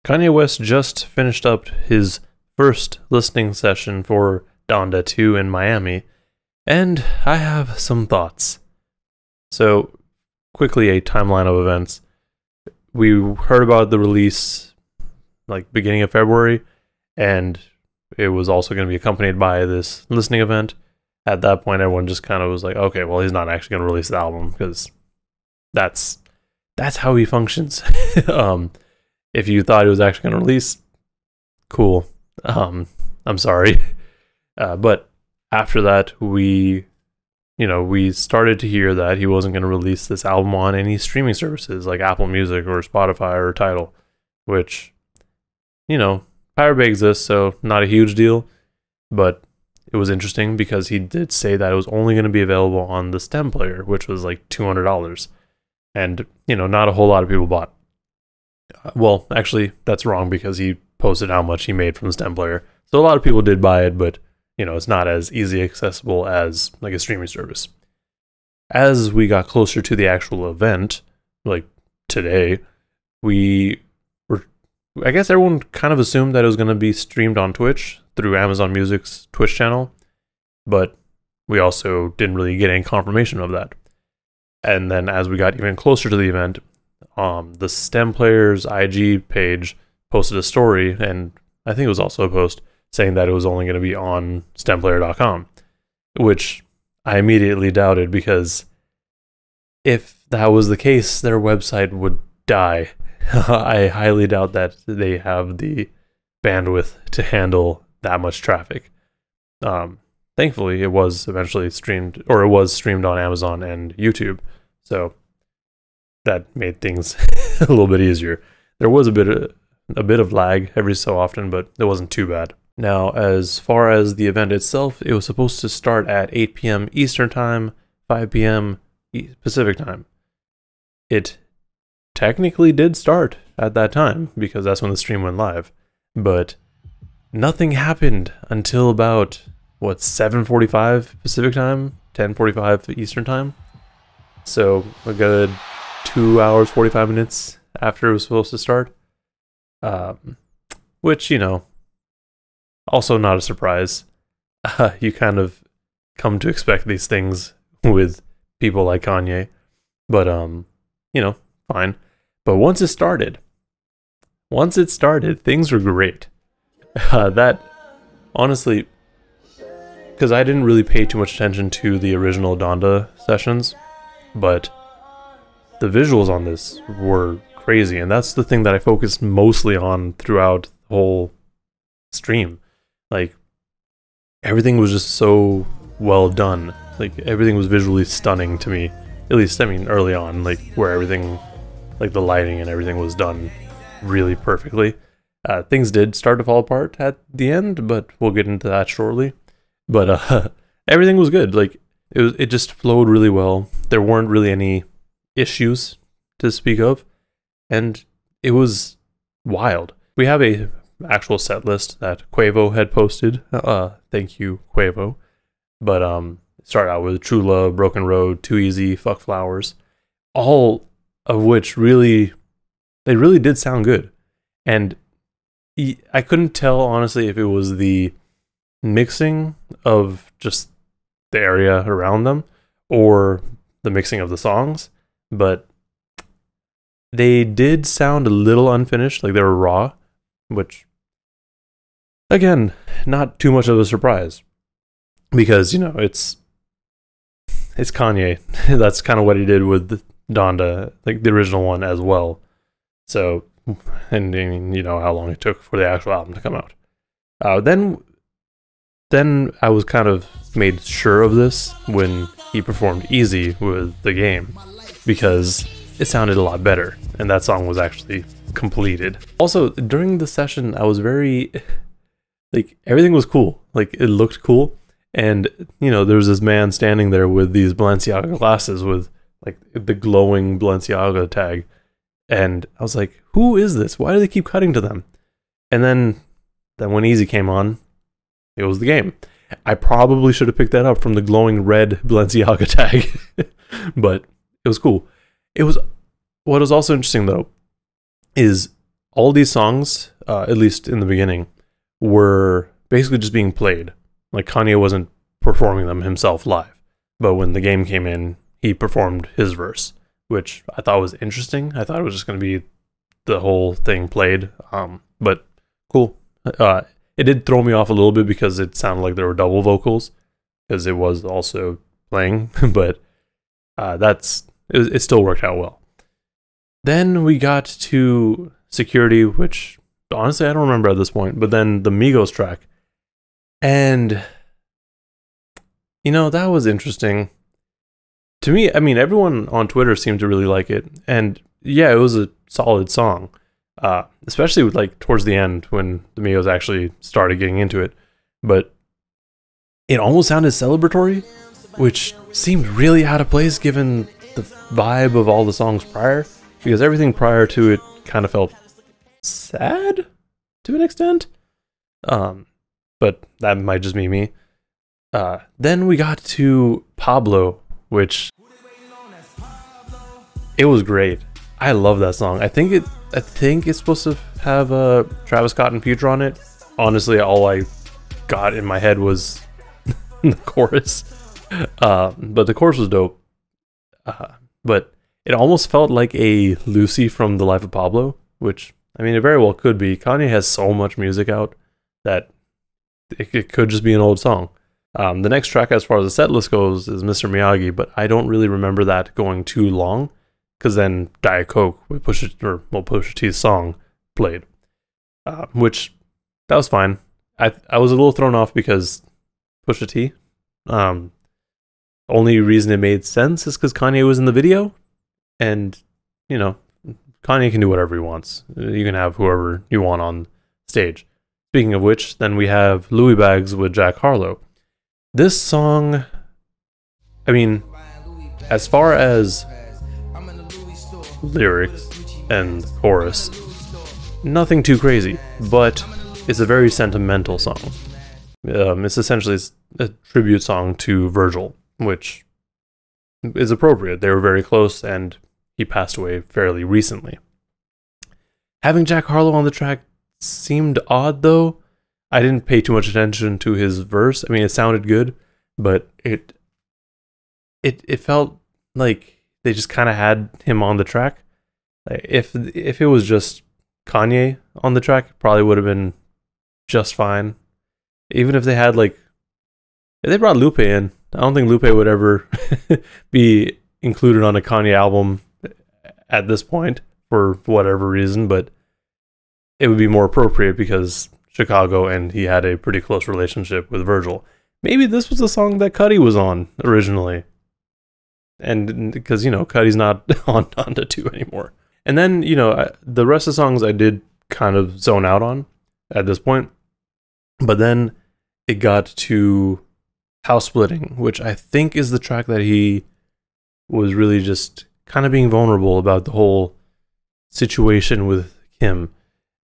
Kanye West just finished up his first listening session for Donda 2 in Miami, and I have some thoughts. So, quickly, a timeline of events. We heard about the release like beginning of February, and it was also going to be accompanied by this listening event. At that point, everyone just kind of was like, okay, well, he's not actually going to release the album because that's how he functions. If you thought he was actually going to release, cool. I'm sorry. But after that, we started to hear that he wasn't going to release this album on any streaming services like Apple Music or Spotify or Tidal, which, Pirate Bay exists, so not a huge deal, but it was interesting because he did say that it was only going to be available on the stem player, which was like $200. And, not a whole lot of people bought. Well, actually, that's wrong because he posted how much he made from the stem player. So a lot of people did buy it, but, it's not as easy accessible as like a streaming service. As we got closer to the actual event, like today, I guess everyone kind of assumed that it was going to be streamed on Twitch through Amazon Music's Twitch channel, but we also didn't really get any confirmation of that. And then as we got even closer to the event, the stem player's IG page posted a story, and I think it was also a post saying that it was only going to be on stemplayer.com, which I immediately doubted because if that was the case, their website would die. I highly doubt that they have the bandwidth to handle that much traffic. Thankfully, it was eventually streamed, or it was streamed on Amazon and YouTube, so that made things a little bit easier. There was a bit of lag every so often, but it wasn't too bad. Now, as far as the event itself, it was supposed to start at 8 p.m. Eastern Time, 5 p.m. Pacific Time. It technically did start at that time because that's when the stream went live, but nothing happened until about 7:45 Pacific Time, 10:45 Eastern Time. So a good 2 hours 45 minutes after it was supposed to start, which also not a surprise. You kind of come to expect these things with people like Kanye, but fine. But once it started, things were great. That, honestly, because I didn't really pay too much attention to the original Donda sessions, but the visuals on this were crazy, and that's the thing that I focused mostly on throughout the whole stream. Like, everything was just so well done. Like, everything was visually stunning to me. At least, early on, like, where everything, like, the lighting and everything was done really perfectly. Things did start to fall apart at the end, but we'll get into that shortly. But, everything was good. Like, it just flowed really well. There weren't really any issues to speak of, and it was wild. We have a actual set list that Quavo had posted. Thank you, Quavo. But it started out with True Love, Broken Road, Too Easy, Fuck Flowers, all of which they really did sound good. And I couldn't tell honestly if it was the mixing of just the area around them or the mixing of the songs, but they did sound a little unfinished, like they were raw, which, again, not too much of a surprise because, it's Kanye. That's kind of what he did with Donda, like the original one as well. So, and how long it took for the actual album to come out. Then I was kind of made sure of this when he performed Easy with The Game, because it sounded a lot better, and that song was actually completed. Also, during the session, I was very, everything was cool. Like, it looked cool, and, there was this man standing there with these Balenciaga glasses with, the glowing Balenciaga tag, and I was like, who is this? Why do they keep cutting to them? And then when Easy came on, it was The Game. I probably should have picked that up from the glowing red Balenciaga tag, but it was cool. What was also interesting though is all these songs, at least in the beginning, were basically just being played. Like Kanye wasn't performing them himself live, but when the game came in, he performed his verse, which I thought was interesting. I thought it was just going to be the whole thing played, but cool. It did throw me off a little bit because it sounded like there were double vocals, because it was also playing, but it still worked out well. Then we got to Security, which honestly I don't remember at this point, but then the Migos track. And, you know, that was interesting. To me, I mean, everyone on Twitter seemed to really like it. And yeah, it was a solid song. Especially with, like, towards the end when the Migos actually started getting into it. But it almost sounded celebratory, which seemed really out of place given the vibe of all the songs prior. Because everything prior to it kind of felt sad to an extent. But that might just be me. Then we got to Pablo, which it was great. I love that song. I think it's supposed to have Travis Scott and Future on it. Honestly, all I got in my head was the chorus. But the chorus was dope. But it almost felt like a Lucy from The Life of Pablo, which, I mean, it very well could be. Kanye has so much music out that it could just be an old song. The next track, as far as the set list goes, is Mr. Miyagi, but I don't really remember that going too long, because then Diet Coke with Pusha T's song played, which that was fine. I was a little thrown off because Pusha T. Only reason it made sense is because Kanye was in the video, and you know, Kanye can do whatever he wants. You can have whoever you want on stage. Speaking of which, then we have Louis Bags with Jack Harlow. This song, I mean, as far as lyrics and chorus, nothing too crazy, but it's a very sentimental song. It's essentially a tribute song to Virgil, which is appropriate. They were very close, and he passed away fairly recently. Having Jack Harlow on the track seemed odd, though. I didn't pay too much attention to his verse. I mean, it sounded good, but it felt like they just kind of had him on the track. If it was just Kanye on the track, it probably would have been just fine. Even if they had, like, if they brought Lupe in, I don't think Lupe would ever be included on a Kanye album at this point for whatever reason, but it would be more appropriate because Chicago, and he had a pretty close relationship with Virgil. Maybe this was the song that Cudi was on originally. And because, you know, Cudi's not on Donda 2 anymore. And then, you know, the rest of the songs I did kind of zone out on at this point. But then it got to House Splitting, which I think is the track that he was really just kind of being vulnerable about the whole situation with Kim.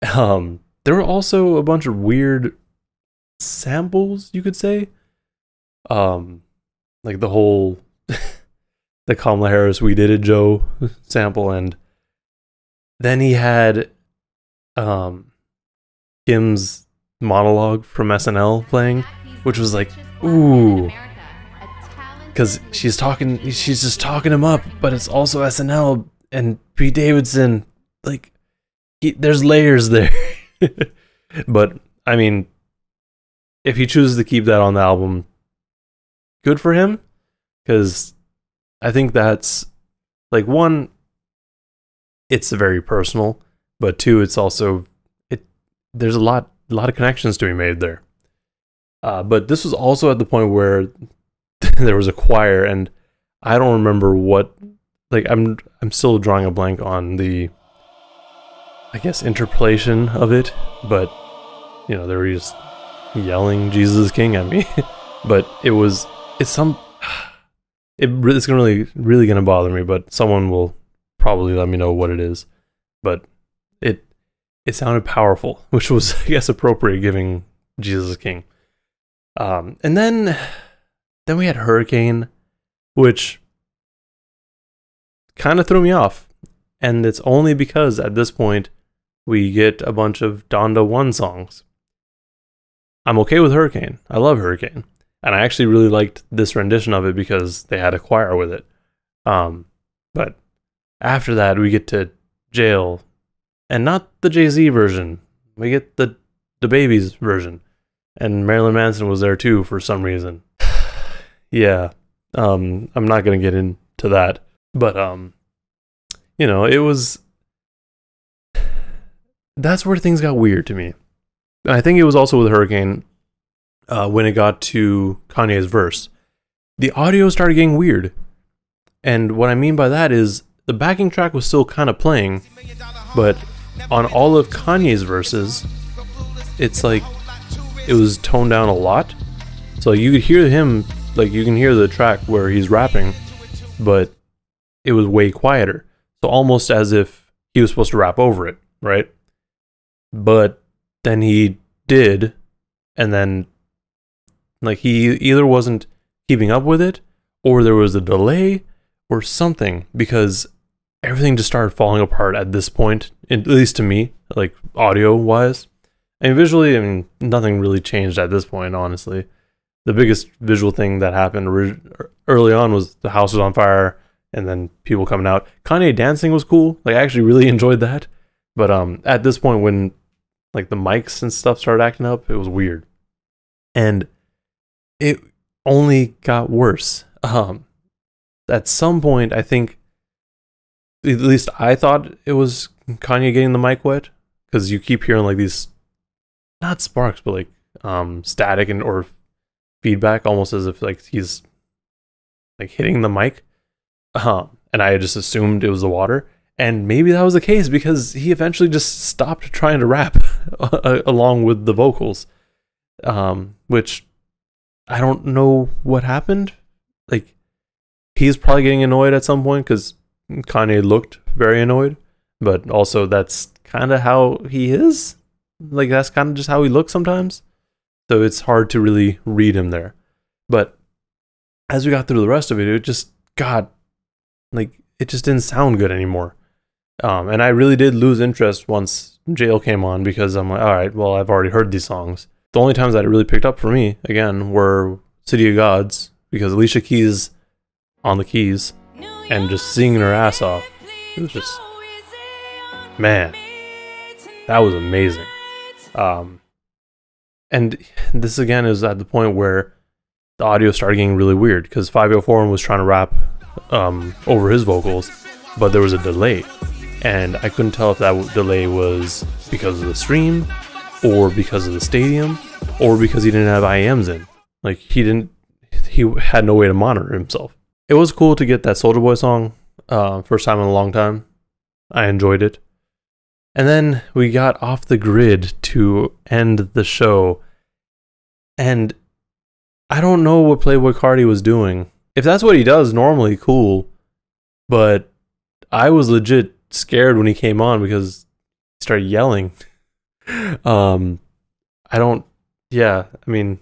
There were also a bunch of weird samples, you could say. Like the whole the Kamala Harris "We Did It, Joe" sample, and then he had Kim's monologue from SNL playing, which was like, ooh, because she's just talking him up, but it's also SNL and Pete Davidson. Like, there's layers there. But I mean, if he chooses to keep that on the album, good for him, because I think that's, like, one, it's very personal, but two, it's also there's a lot of connections to be made there. But this was also at the point where there was a choir, and I don't remember what, like, I'm still drawing a blank on the, I guess, interpolation of it, but you know, they were just yelling "Jesus is King" at me. But it's really gonna bother me, but someone will probably let me know what it is. But it sounded powerful, which was, I guess, appropriate giving Jesus is King. And then we had Hurricane, which kind of threw me off, and it's only because at this point we get a bunch of Donda 1 songs. I'm okay with Hurricane. I love Hurricane. And I actually really liked this rendition of it because they had a choir with it. But after that, we get to Jail. And not the Jay-Z version. We get the Baby's version. And Marilyn Manson was there too for some reason. Yeah. I'm not going to get into that. But, you know, it was... That's where things got weird to me. I think it was also with Hurricane when it got to Kanye's verse. The audio started getting weird. And what I mean by that is the backing track was still kind of playing, but on all of Kanye's verses, it's like it was toned down a lot. So you could hear him, like you can hear the track where he's rapping, but it was way quieter. So almost as if he was supposed to rap over it, right? But then he did, and then like he either wasn't keeping up with it, or there was a delay, or something, because everything just started falling apart at this point, at least to me, like audio-wise. And visually, I mean, nothing really changed at this point, honestly. The biggest visual thing that happened early on was the house was on fire, and then people coming out. Kanye dancing was cool. Like, I actually really enjoyed that. But at this point, when like the mics and stuff started acting up, it was weird. And it only got worse. At some point, I think, at least I thought it was Kanye getting the mic wet, because you keep hearing like these, not sparks, but like static and or feedback, almost as if like he's like hitting the mic. And I just assumed it was the water. And maybe that was the case because he eventually just stopped trying to rap along with the vocals, which I don't know what happened. Like, he's probably getting annoyed at some point because Kanye looked very annoyed, but also that's kind of how he is. Like, that's kind of just how he looks sometimes. So it's hard to really read him there. But as we got through the rest of it, it just got, like, it just didn't sound good anymore. And I really did lose interest once Jail came on because I'm like, all right, well, I've already heard these songs. The only times that it really picked up for me, again, were City of Gods, because Alicia Keys on the keys and just singing her ass off. It was just, man, that was amazing. And this again is at the point where the audio started getting really weird because 504 was trying to rap over his vocals, but there was a delay. And I couldn't tell if that delay was because of the stream, or because of the stadium, or because he didn't have IEMs in. Like, he had no way to monitor himself. It was cool to get that Soulja Boy song, first time in a long time. I enjoyed it. And then we got Off the Grid to end the show. And I don't know what Playboi Carti was doing. If that's what he does normally, cool. But I was legit scared when he came on because he started yelling. I mean,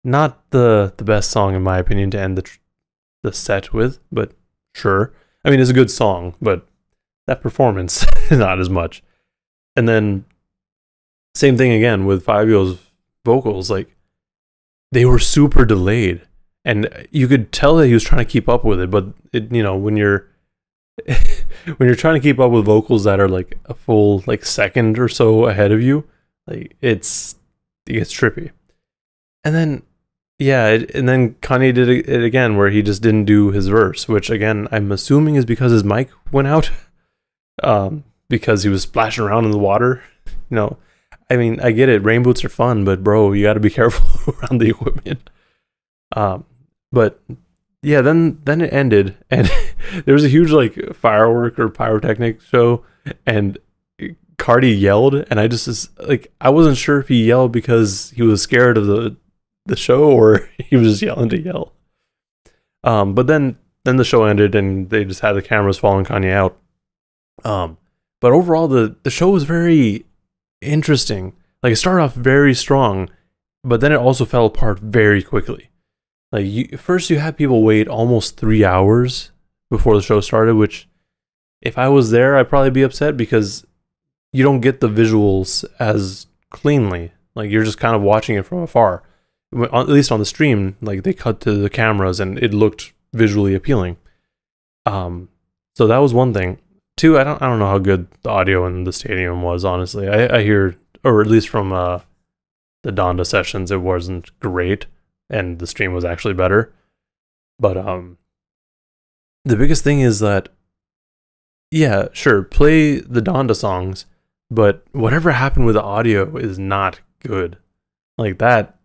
not the best song in my opinion to end the set with, but sure. I mean, it's a good song, but that performance not as much. And then same thing again with Fabio's vocals, like they were super delayed, and you could tell that he was trying to keep up with it, but it, you know, when you're when you're trying to keep up with vocals that are like a full like second or so ahead of you, like it gets trippy. And then and then Kanye did it again where he just didn't do his verse, which again I'm assuming is because his mic went out, because he was splashing around in the water. You know, I mean, I get it, rain boots are fun, but bro, you got to be careful around the equipment. But yeah, then it ended, and there was a huge like firework or pyrotechnic show, and Carti yelled, and I wasn't sure if he yelled because he was scared of the show or he was just yelling to yell. But then the show ended, and they just had the cameras following Kanye out. But overall, the show was very interesting. Like, it started off very strong, but then it also fell apart very quickly. Like, first you had people wait almost 3 hours before the show started, which if I was there, I'd probably be upset because you don't get the visuals as cleanly. Like you're just kind of watching it from afar. At least on the stream, like they cut to the cameras and it looked visually appealing. So that was one thing. Two, I don't know how good the audio in the stadium was, honestly. I hear, or at least from the Donda sessions, it wasn't great, and the stream was actually better. But the biggest thing is that, yeah, sure, play the Donda songs, but whatever happened with the audio is not good. Like that,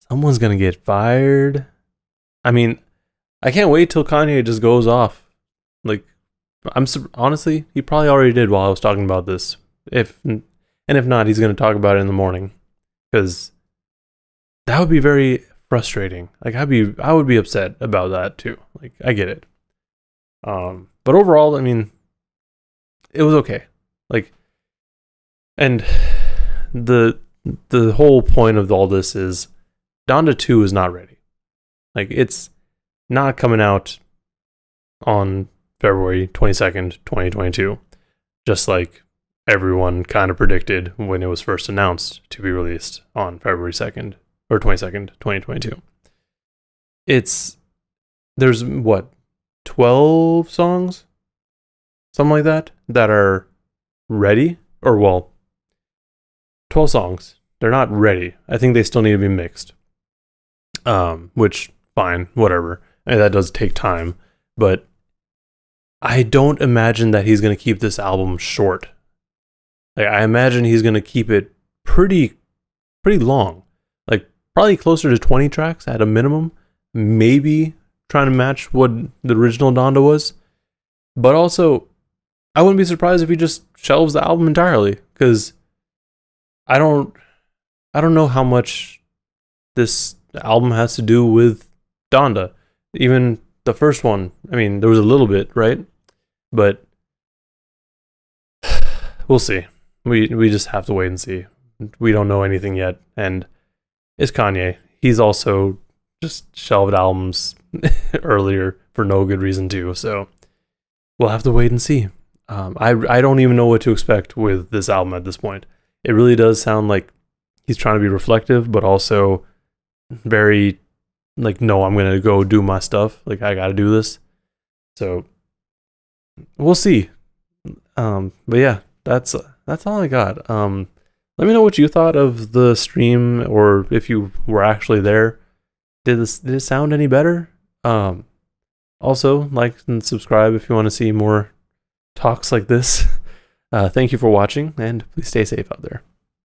someone's gonna get fired. I mean, I can't wait till Kanye just goes off. Like, honestly, he probably already did while I was talking about this. If not, he's gonna talk about it in the morning, because that would be very frustrating. Like, I would be upset about that too. Like, I get it. But overall, I mean, it was okay. Like, and the whole point of all this is Donda 2 is not ready. Like, it's not coming out on February 22nd, 2022, just like everyone kind of predicted when it was first announced to be released on February 2nd or 22nd, 2022. There's what, 12 songs? Something like that are ready, or well, 12 songs. They're not ready. I think they still need to be mixed. Which, fine, whatever. And that does take time, but I don't imagine that he's going to keep this album short. Like, I imagine he's going to keep it pretty long. Like, probably closer to 20 tracks at a minimum. Maybe trying to match what the original Donda was. But also, I wouldn't be surprised if he just shelves the album entirely, because I don't know how much this album has to do with Donda. Even the first one, I mean, there was a little bit, right? But we'll see. We just have to wait and see. We don't know anything yet, and it's Kanye. He's also just shelved albums earlier for no good reason too. So we'll have to wait and see. I don't even know what to expect with this album at this point. It really does sound like he's trying to be reflective, but also very like, no, I'm gonna go do my stuff. Like, I gotta do this. So we'll see. But yeah, that's all I got. Let me know what you thought of the stream, or if you were actually there. Did it sound any better? Also, like and subscribe if you want to see more talks like this. Thank you for watching, and please stay safe out there.